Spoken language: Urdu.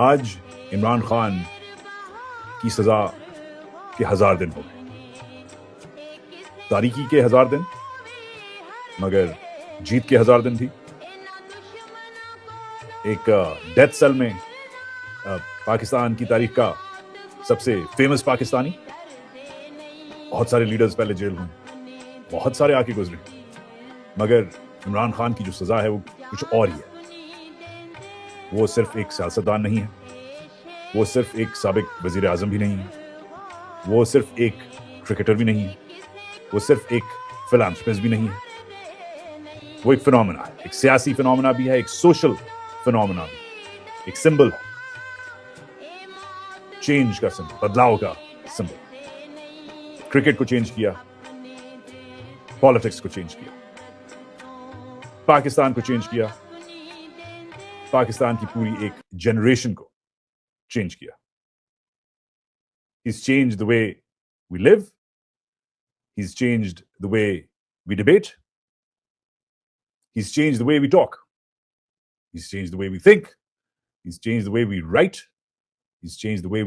آج عمران خان کی سزا کے 1000 دن ہو گئے. تاریکی کے 1000 دن، مگر جیت کے 1000 دن بھی. ایک ڈیتھ سیل میں پاکستان کی تاریخ کا سب سے فیمس پاکستانی. بہت سارے لیڈرز پہلے جیل میں، بہت سارے آ کے گزرے، مگر عمران خان کی جو سزا ہے وہ کچھ اور ہی ہے. وہ صرف ایک سیاستدان نہیں ہے، وہ صرف ایک سابق وزیر اعظم بھی نہیں ہے، وہ صرف ایک کرکٹر بھی نہیں ہے، وہ صرف ایک فلانتھرپسٹ بھی نہیں ہے. وہ ایک فنومنا ہے، ایک سیاسی فنومنا بھی ہے، ایک سوشل فنومنا بھی، ایک سمبل ہے، چینج کا سمبل، بدلاؤ کا سمبل. کرکٹ کو چینج کیا، پالیٹکس کو چینج کیا، پاکستان کو چینج کیا، پاکستان کی پوری ایک جنریشن کو چینج کیا. He's changed the way we live. He's changed the way we debate. He's changed the way we talk. He's changed the way we think. He's changed the way we write. He's changed the way we